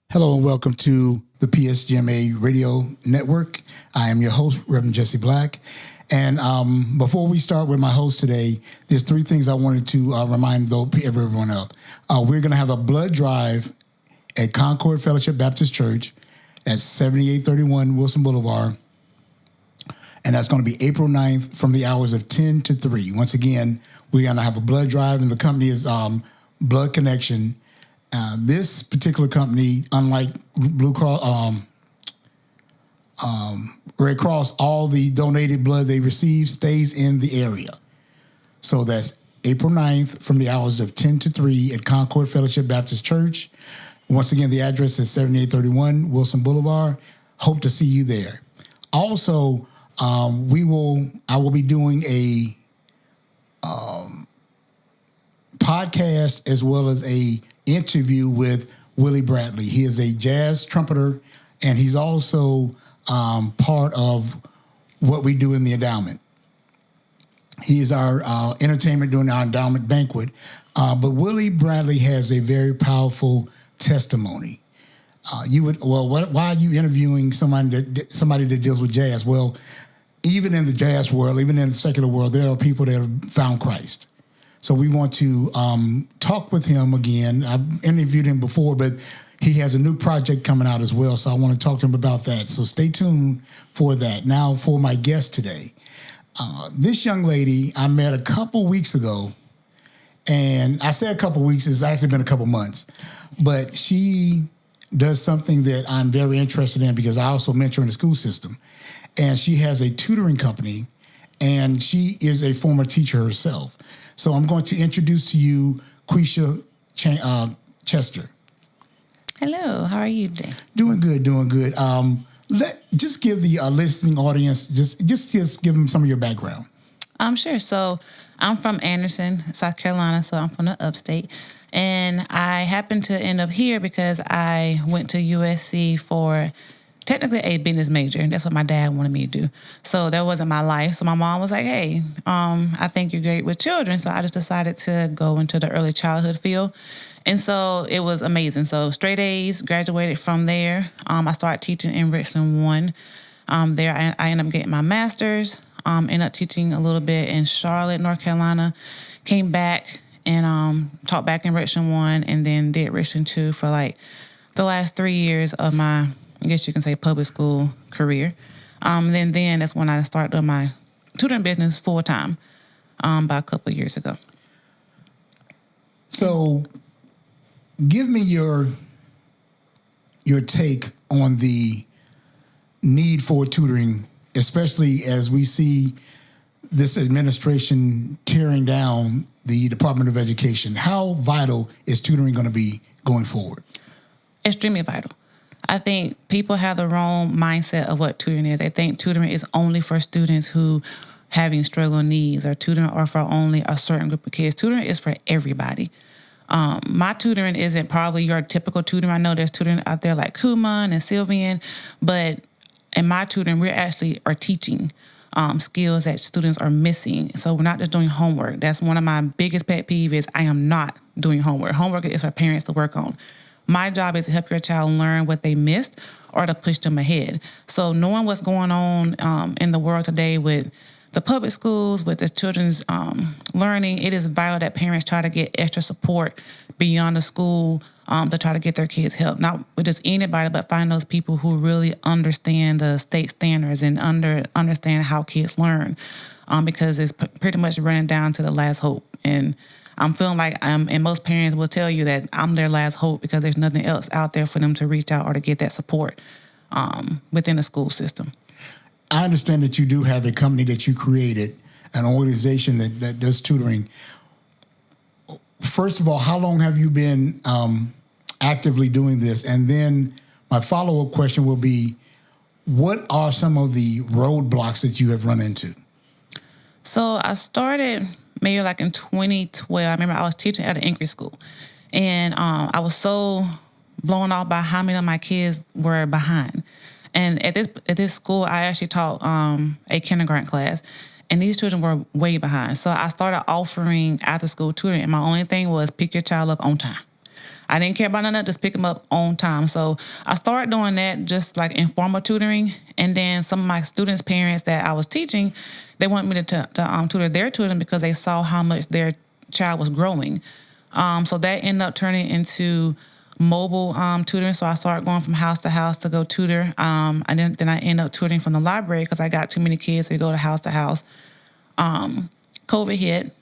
Hello and welcome to the PSGMA Radio Network. I am your host, Reverend Jesse Black. And before we start with my host today, there's three things I wanted to remind everyone of. We're going to have a blood drive at Concord Fellowship Baptist Church at 7831 Wilson Boulevard. And that's going to be April 9th from the hours of 10 to 3. Once again, we're going to have a blood drive, and the company is Blood Connection. This particular company, unlike Blue Cross, Red Cross, all the donated blood they receive stays in the area. So that's April 9th from the hours of 10 to 3 at Concord Fellowship Baptist Church. Once again, the address is 7831 Wilson Boulevard. Hope to see you there. Also, I will be doing a podcast as well as a interview with Willie Bradley. He is a jazz trumpeter, and he's also part of what we do in the endowment. He is our entertainment during our endowment banquet. But Willie Bradley has a very powerful testimony. Why are you interviewing somebody that deals with jazz? Well, even in the jazz world, even in the secular world, there are people that have found Christ. So we want to talk with him again. I've interviewed him before, but he has a new project coming out as well. So I want to talk to him about that. So stay tuned for that. Now for my guest today. This young lady I met a couple weeks ago. And I say a couple weeks, it's actually been a couple months. But she does something that I'm very interested in because I also mentor in the school system. And she has a tutoring company, and she is a former teacher herself. So I'm going to introduce to you Quisha Chester. Hello, how are you today? Doing good. Just give the listening audience, just give them some of your background. Sure. So I'm from Anderson, South Carolina, so I'm from the upstate. And I happened to end up here because I went to USC for technically a business major. That's what my dad wanted me to do. So that wasn't my life. So my mom was like, hey, I think you're great with children. So I just decided to go into the early childhood field. And so it was amazing. So straight A's, graduated from there. I started teaching in Richland 1. There I ended up getting my master's, ended up teaching a little bit in Charlotte, North Carolina, came back and taught back in Richland 1, and then did Richland 2 for like the last 3 years of my, I guess you can say, public school career. Then that's when I started doing my tutoring business full time about a couple of years ago. So give me your take on the need for tutoring, especially as we see this administration tearing down the Department of Education. How vital is tutoring going to be going forward? Extremely vital. I think people have the wrong mindset of what tutoring is. They think tutoring is only for students who having struggling needs, or tutoring are for only a certain group of kids. Tutoring is for everybody. My tutoring isn't probably your typical tutoring. I know there's tutoring out there like Kumon and Sylvian, but in my tutoring, we actually are teaching skills that students are missing. So we're not just doing homework. That's one of my biggest pet peeves is I am not doing homework. Homework is for parents to work on. My job is to help your child learn what they missed or to push them ahead. So knowing what's going on in the world today with the public schools, with the children's learning, it is vital that parents try to get extra support beyond the school to try to get their kids help. Not with just anybody, but find those people who really understand the state standards and understand how kids learn, because it's pretty much running down to the last hope. And I'm feeling like and most parents will tell you that I'm their last hope because there's nothing else out there for them to reach out or to get that support within the school system. I understand that you do have a company that you created, an organization that does tutoring. First of all, how long have you been actively doing this? And then my follow-up question will be, what are some of the roadblocks that you have run into? So I started maybe like in 2012. I remember I was teaching at an Increase school, and I was so blown off by how many of my kids were behind. And at this school, I actually taught a kindergarten class, and these children were way behind. So I started offering after-school tutoring, and my only thing was pick your child up on time. I didn't care about none of that, just pick them up on time. So I started doing that, just like informal tutoring. And then some of my students' parents that I was teaching, they wanted me to tutor their children because they saw how much their child was growing. So that ended up turning into mobile tutoring. So I started going from house to house to go tutor. And then I ended up tutoring from the library because I got too many kids to go to house. COVID hit.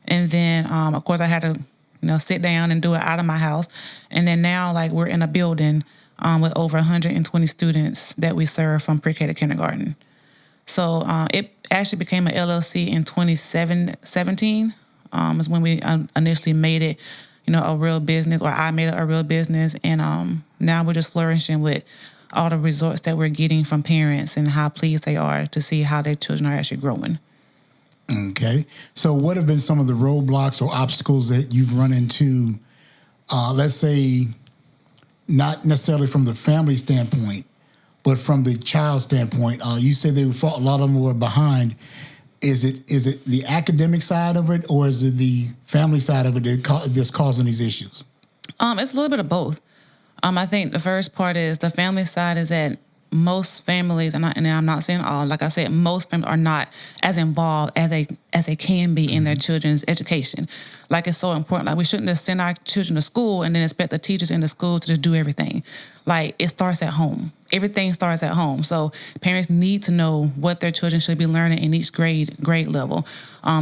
And then, of course, I had to, sit down and do it out of my house. And then now, like, we're in a building with over 120 students that we serve from pre-K to kindergarten. So it actually became an LLC in 2017 is when we initially made it, a real business, or I made it a real business. And now we're just flourishing with all the results that we're getting from parents and how pleased they are to see how their children are actually growing. Okay. So what have been some of the roadblocks or obstacles that you've run into, let's say, not necessarily from the family standpoint, but from the child standpoint? You said a lot of them were behind. Is it the academic side of it, or is it the family side of it that's causing these issues? It's a little bit of both. I think the first part is the family side is that most families, and I'm not saying all, like I said, most families are not as involved as they can be in their children's education. Like, it's so important. Like, we shouldn't just send our children to school and then expect the teachers in the school to just do everything. Like, it starts at home. Everything starts at home. So parents need to know what their children should be learning in each grade level.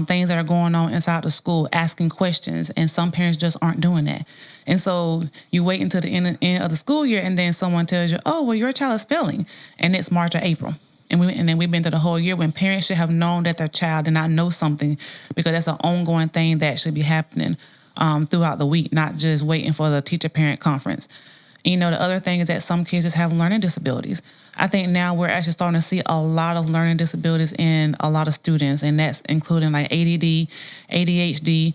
Things that are going on inside the school, asking questions, and some parents just aren't doing that. And so you wait until the end of the school year, and then someone tells you, "Oh, well, your child is failing," and it's March or April. And then we've been through the whole year when parents should have known that their child did not know something, because that's an ongoing thing that should be happening throughout the week, not just waiting for the teacher-parent conference. And, the other thing is that some kids just have learning disabilities. I think now we're actually starting to see a lot of learning disabilities in a lot of students, and that's including like ADD, ADHD,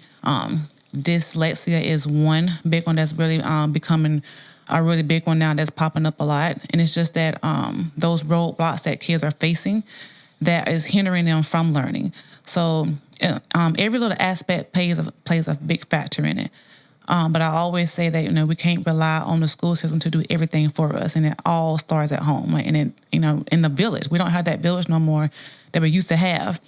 dyslexia is one big one that's really becoming a really big one now that's popping up a lot. And it's just that those roadblocks that kids are facing that is hindering them from learning. So every little aspect plays a big factor in it. But I always say that, we can't rely on the school system to do everything for us, and it all starts at home. And it, in the village, we don't have that village no more that we used to have.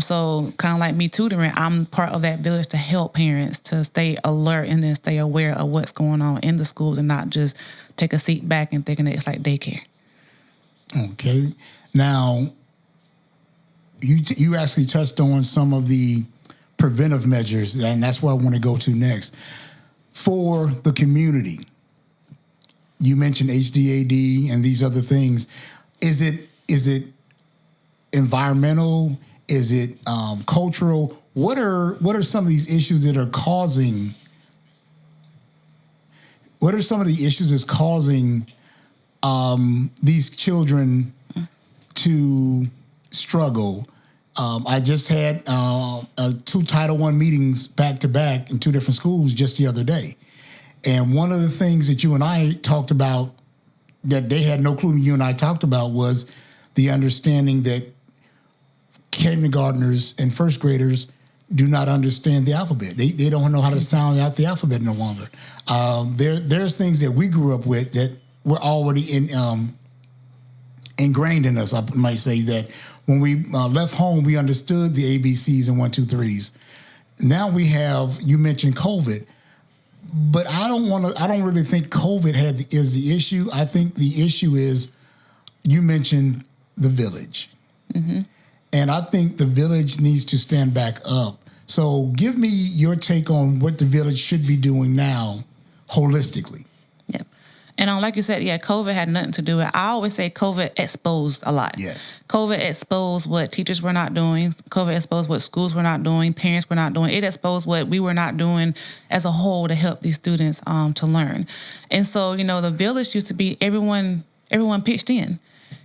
So kind of like me tutoring, I'm part of that village to help parents to stay alert and then stay aware of what's going on in the schools and not just take a seat back and thinking that it's like daycare. Okay. Now, you actually touched on some of the preventive measures, and that's where I want to go to next. For the community, you mentioned HDAD and these other things. Is it environmental? Is it cultural? What are some of these issues that are causing? What are some of the issues that's causing these children to struggle? I just had 2 Title I meetings back to back in 2 different schools just the other day. And one of the things that you and I talked about that they had no clue you and I talked about was the understanding that kindergartners and first graders do not understand the alphabet. They don't know how to sound out the alphabet no longer. There's things that we grew up with that were already ingrained in us. I might say that when we left home, we understood the ABCs and 1, 2, 3s. Now we have, you mentioned COVID, but I don't really think COVID is the issue. I think the issue is, you mentioned the village. Mm-hmm. And I think the village needs to stand back up. So give me your take on what the village should be doing now holistically. Yep. And like you said, COVID had nothing to do with it. I always say COVID exposed a lot. Yes. COVID exposed what teachers were not doing. COVID exposed what schools were not doing, parents were not doing. It exposed what we were not doing as a whole to help these students to learn. And so, the village used to be everyone pitched in.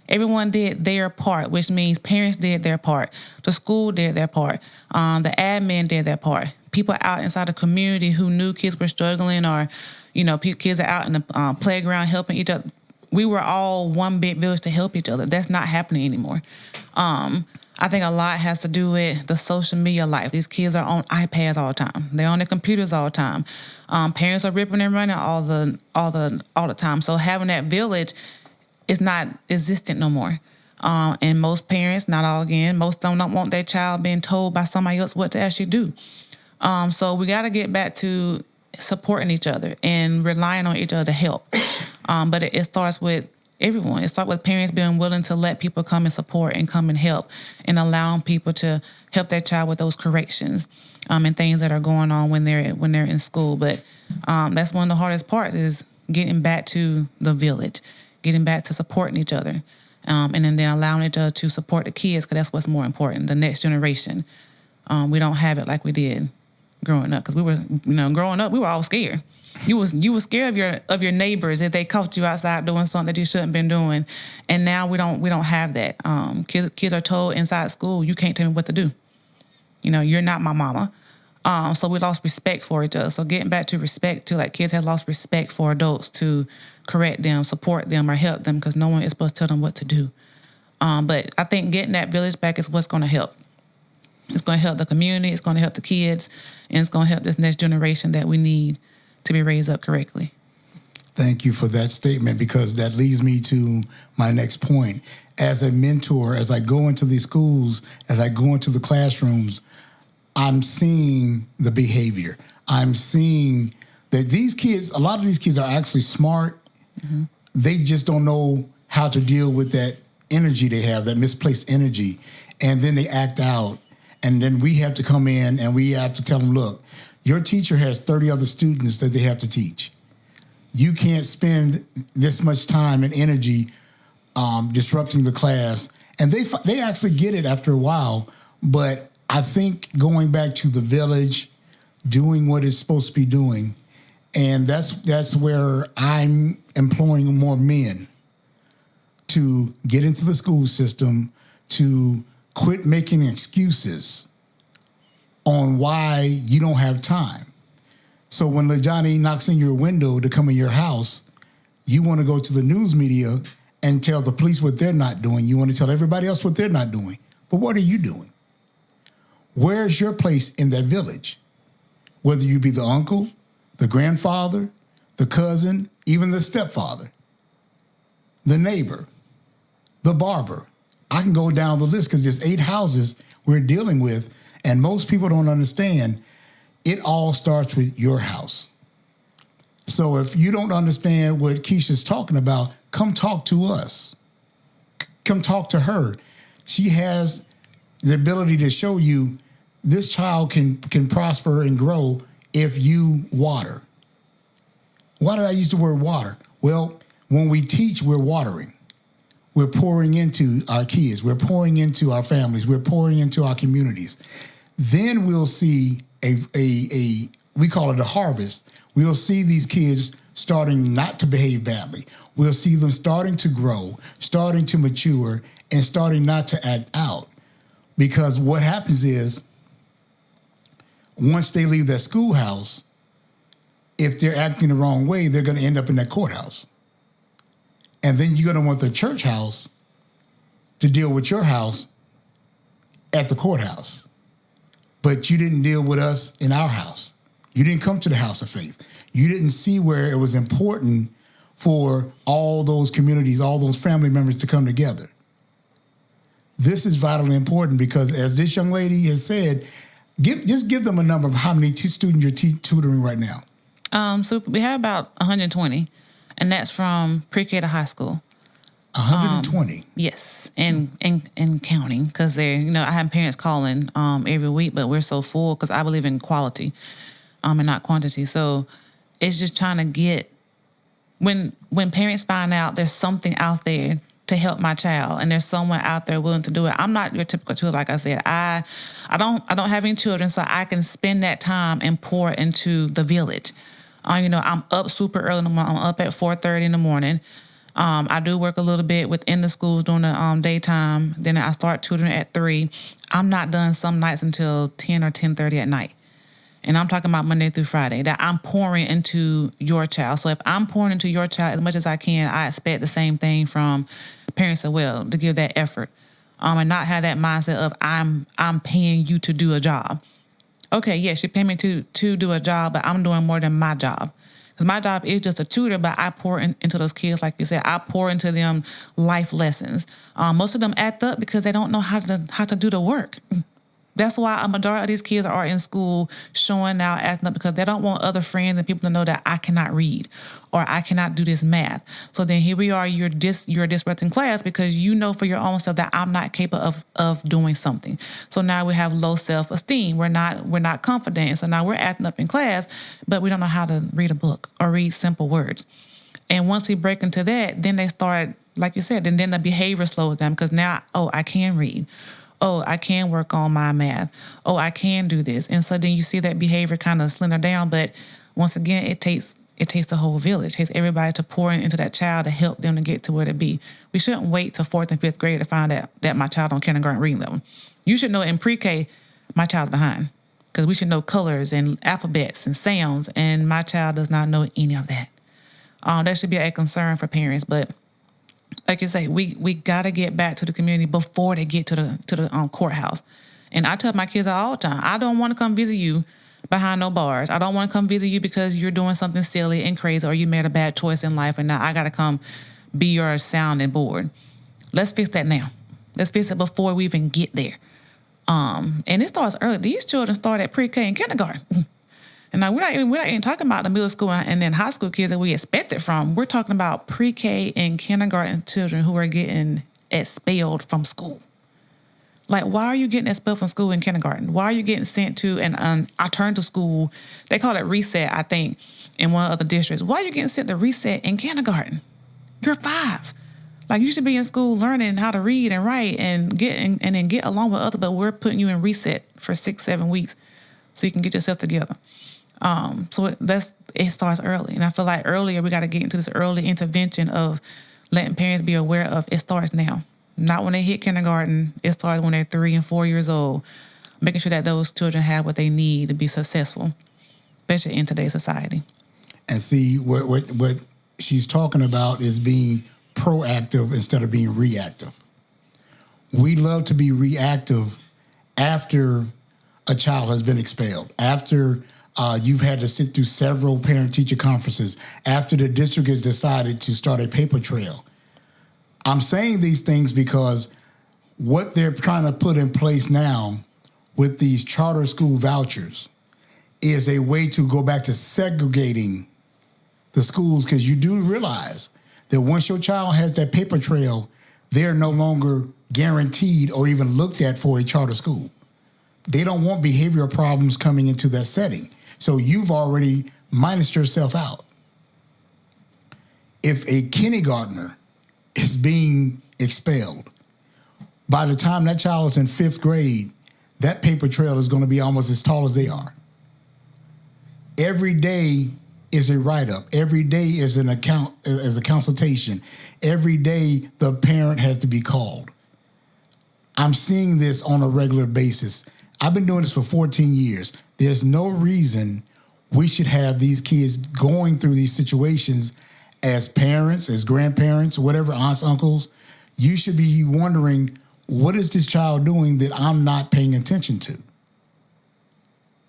Everyone did their part, which means parents did their part. The school did their part. The admin did their part. People out inside the community who knew kids were struggling, or, kids are out in the playground helping each other. We were all one big village to help each other. That's not happening anymore. I think a lot has to do with the social media life. These kids are on iPads all the time. They're on their computers all the time. Parents are ripping and running all the time. So having that village is not existent no more. And most parents, not all again, most don't want their child being told by somebody else what to actually do. So we got to get back to supporting each other and relying on each other to help. But it starts with everyone. It starts with parents being willing to let people come and support and come and help, and allowing people to help their child with those corrections and things that are going on when they're in school. But that's one of the hardest parts, is getting back to the village, getting back to supporting each other, and then allowing each other to support the kids, because that's what's more important, the next generation. We don't have it like we did growing up, because we were, growing up, we were all scared. You was scared of your neighbors if they caught you outside doing something that you shouldn't been doing, and now we don't have that. Kids are told inside school, you can't tell me what to do. You're not my mama. So we lost respect for each other. So getting back to respect too, like kids have lost respect for adults to correct them, support them, or help them, because no one is supposed to tell them what to do. But I think getting that village back is what's going to help. It's going to help the community. It's going to help the kids, and it's going to help this next generation that we need to be raised up correctly. Thank you for that statement, because that leads me to my next point. As a mentor, as I go into these schools, as I go into the classrooms, I'm seeing the behavior. I'm seeing that a lot of these kids are actually smart. Mm-hmm. They just don't know how to deal with that energy they have, that misplaced energy. And then they act out. And then we have to come in and we have to tell them, look, your teacher has 30 other students that they have to teach. You can't spend this much time and energy disrupting the class. And they actually get it after a while. But I think going back to the village, doing what it's supposed to be doing, and that's where I'm employing more men to get into the school system, to quit making excuses on why you don't have time. So when LaJohnny knocks in your window to come in your house, you want to go to the news media and tell the police what they're not doing. You want to tell everybody else what they're not doing. But what are you doing? Where's your place in that village? Whether you be the uncle, the grandfather, the cousin, even the stepfather, the neighbor, the barber. I can go down the list, because there's 8 houses we're dealing with, and most people don't understand it all starts with your house. So if you don't understand what Keisha's talking about, come talk to us. Come talk to her. She has the ability to show you this child can prosper and grow if you water. Why did I use the word water? Well, when we teach, we're watering. We're pouring into our kids. We're pouring into our families. We're pouring into our communities. Then we'll see we call it a harvest. We'll see these kids starting not to behave badly. We'll see them starting to grow, starting to mature, and starting not to act out. Because what happens is, once they leave that schoolhouse, if they're acting the wrong way, they're going to end up in that courthouse. And then you're going to want the church house to deal with your house at the courthouse. But you didn't deal with us in our house. You didn't come to the house of faith. You didn't see where it was important for all those communities, all those family members to come together. This is vitally important, because as this young lady has said, just give them a number of how many students you're tutoring right now. So we have about 120, and that's from pre-K to high school. 120. Yes, and counting, because they're, I have parents calling every week, but we're so full, because I believe in quality and not quantity. So it's just trying to get, when parents find out there's something out there to help my child, and there's someone out there willing to do it. I'm not your typical tutor, like I said. I don't have any children, so I can spend that time and pour into the village. I'm up super early in the morning. I'm up at 4:30 in the morning. I do work a little bit within the schools during the daytime. Then I start tutoring at 3. I'm not done some nights until 10 or 10:30 at night. And I'm talking about Monday through Friday, that I'm pouring into your child. So if I'm pouring into your child as much as I can, I expect the same thing from parents as well, to give that effort. and not have that mindset of I'm paying you to do a job. Okay, yes, you pay me to do a job, but I'm doing more than my job. Because my job is just a tutor, but I pour into those kids, like you said, I pour into them life lessons. Most of them act up because they don't know how to do the work. That's why a majority of these kids are in school showing out, acting up, because they don't want other friends and people to know that I cannot read or I cannot do this math. So then here we are, you're disrupting class because you know for your own self that I'm not capable of doing something. So now we have low self-esteem. We're not confident. And so now we're acting up in class, but we don't know how to read a book or read simple words. And once we break into that, then they start, like you said, and then the behavior slows down because now, I can read. Oh, I can work on my math. Oh, I can do this. And so then you see that behavior kind of slender down. But once again, it takes the whole village. It takes everybody to pour into that child to help them to get to where to be. We shouldn't wait till 4th and 5th grade to find out that my child on kindergarten reading level. You should know in pre-K, my child's behind. Because we should know colors and alphabets and sounds. And my child does not know any of that. That should be a concern for parents. But like you say, we got to get back to the community before they get to the courthouse. And I tell my kids all the time, I don't want to come visit you behind no bars. I don't want to come visit you because you're doing something silly and crazy or you made a bad choice in life and now I got to come be your sounding board. Let's fix that now. Let's fix it before we even get there. And it starts early. These children start at pre-K and kindergarten. And now we're not even talking about the middle school and then high school kids that we expect it from. We're talking about pre-K and kindergarten children who are getting expelled from school. Like, why are you getting expelled from school in kindergarten? Why are you getting sent to an alternative school? They call it reset, I think, in one of the districts. Why are you getting sent to reset in kindergarten? You're 5. Like, you should be in school learning how to read and write and then get along with others, but we're putting you in reset for 6-7 weeks so you can get yourself together. So it starts early. And I feel like earlier we got to get into this early intervention of letting parents be aware of it starts now. Not when they hit kindergarten. It starts when they're 3 and 4 years old. Making sure that those children have what they need to be successful, especially in today's society. And see, what she's talking about is being proactive instead of being reactive. We love to be reactive after a child has been expelled, after you've had to sit through several parent-teacher conferences, after the district has decided to start a paper trail. I'm saying these things because what they're trying to put in place now with these charter school vouchers is a way to go back to segregating the schools, because you do realize that once your child has that paper trail, they're no longer guaranteed or even looked at for a charter school. They don't want behavioral problems coming into that setting. So you've already minused yourself out. If a kindergartner is being expelled, by the time that child is in 5th grade, that paper trail is going to be almost as tall as they are. Every day is a write-up. Every day is a consultation. Every day the parent has to be called. I'm seeing this on a regular basis. I've been doing this for 14 years. There's no reason we should have these kids going through these situations as parents, as grandparents, whatever, aunts, uncles. You should be wondering, what is this child doing that I'm not paying attention to?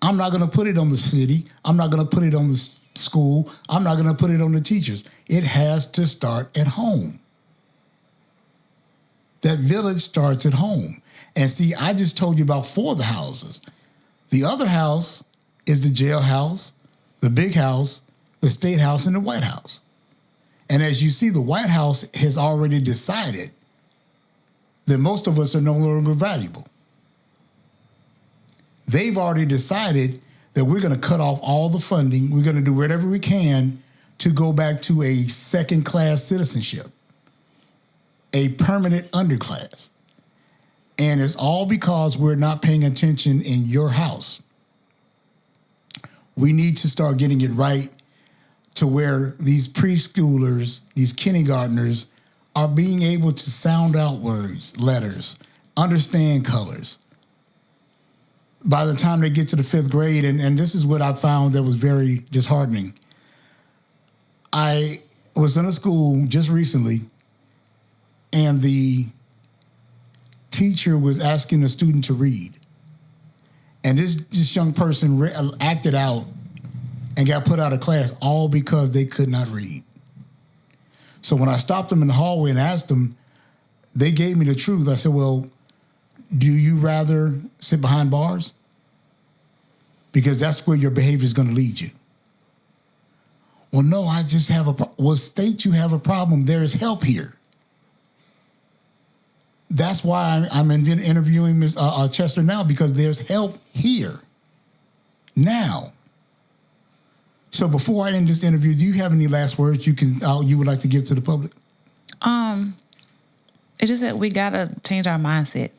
I'm not going to put it on the city. I'm not going to put it on the school. I'm not going to put it on the teachers. It has to start at home. That village starts at home. And see, I just told you about 4 of the houses. The other house is the jailhouse, the big house, the state house, and the White House. And as you see, the White House has already decided that most of us are no longer valuable. They've already decided that we're going to cut off all the funding. We're going to do whatever we can to go back to a second-class citizenship, a permanent underclass. And it's all because we're not paying attention in your house. We need to start getting it right to where these preschoolers, these kindergartners, are being able to sound out words, letters, understand colors. By the time they get to the 5th grade, and this is what I found that was very disheartening. I was in a school just recently, and the teacher was asking a student to read. And this young person acted out and got put out of class all because they could not read. So when I stopped them in the hallway and asked them, they gave me the truth. I said, well, do you rather sit behind bars? Because that's where your behavior is going to lead you. Well, no, I just have well, state you have a problem. There is help here. That's why I'm interviewing Ms. Chester now, because there's help here now. So before I end this interview, do you have any last words you would like to give to the public? It's just that we gotta change our mindset.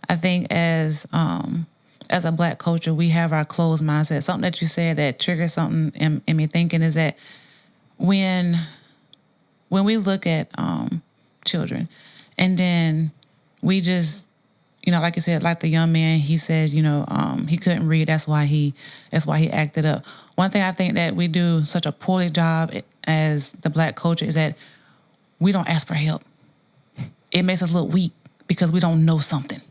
I think as a Black culture, we have our closed mindset. Something that you said that triggers something in me thinking is that when we look at children, and then we just, like you said, like the young man, he said, he couldn't read. That's why he acted up. One thing I think that we do such a poorly job as the Black culture is that we don't ask for help. It makes us look weak because we don't know something.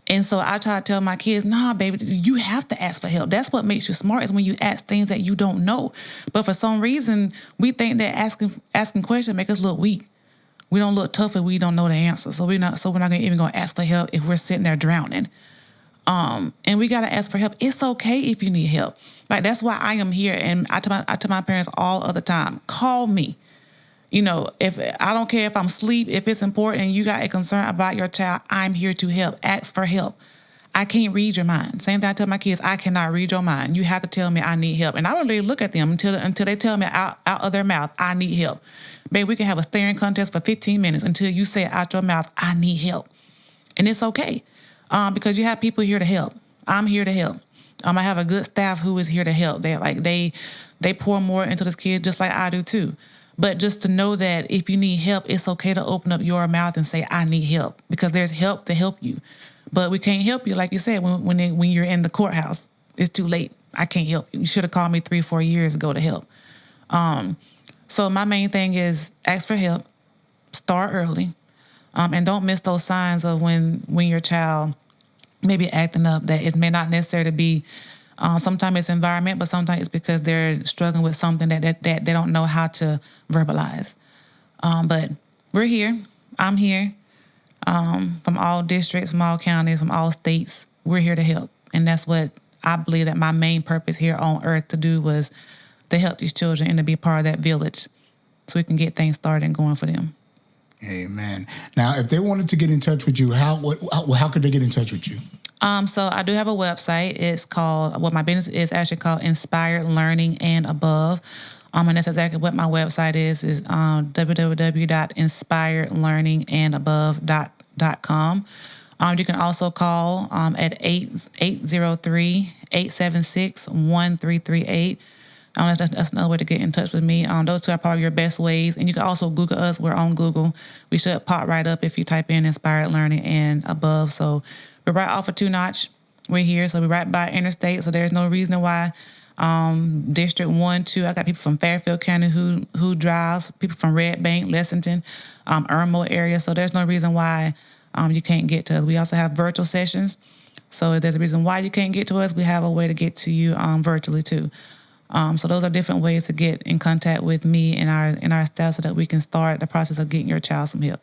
And so I try to tell my kids, nah, baby, you have to ask for help. That's what makes you smart, is when you ask things that you don't know. But for some reason, we think that asking questions make us look weak. We don't look tough if we don't know the answer. So we're not even gonna ask for help if we're sitting there drowning. And we gotta ask for help. It's okay if you need help. Like, that's why I am here. And I tell my parents all of the time, call me. If I don't care if I'm asleep, if it's important and you got a concern about your child, I'm here to help. Ask for help. I can't read your mind. Same thing I tell my kids, I cannot read your mind. You have to tell me I need help. And I would really look at them until they tell me out of their mouth, I need help. Babe, we can have a staring contest for 15 minutes until you say out your mouth, I need help. And it's okay, because you have people here to help. I'm here to help. I have a good staff who is here to help. They pour more into this kid just like I do too. But just to know that if you need help, it's okay to open up your mouth and say, I need help, because there's help to help you. But we can't help you, like you said, when you're in the courthouse. It's too late. I can't help you. You should have called me 3 or 4 years ago to help. So my main thing is ask for help, start early, and don't miss those signs of when your child may be acting up, that it may not necessarily be, sometimes it's environment, but sometimes it's because they're struggling with something that they don't know how to verbalize. But we're here. I'm here, from all districts, from all counties, from all states. We're here to help. And that's what I believe that my main purpose here on earth to do was to help these children and to be part of that village so we can get things started and going for them. Amen. Now, if they wanted to get in touch with you, how could they get in touch with you? So I do have a website. It's called, my business is actually called Inspired Learning and Above. And that's exactly what my website is www.inspiredlearningandabove.com. You can also call at 803-876-1338. That's another way to get in touch with me. Those two are probably your best ways. And you can also Google us. We're on Google. We should pop right up if you type in Inspired Learning and Above. So we're right off of 2 Notch. We're here. So we're right by Interstate. So there's no reason why District 1, 2, I got people from Fairfield County who drives, people from Red Bank, Lexington, Irmo area. So there's no reason why you can't get to us. We also have virtual sessions. So if there's a reason why you can't get to us, we have a way to get to you virtually too. So those are different ways to get in contact with me and our staff so that we can start the process of getting your child some help.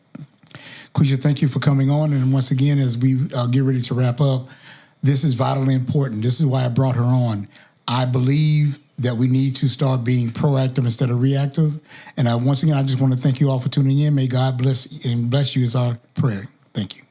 Quisha, thank you for coming on. And once again, as we get ready to wrap up, this is vitally important. This is why I brought her on. I believe that we need to start being proactive instead of reactive. And once again, I just want to thank you all for tuning in. May God bless you is our prayer. Thank you.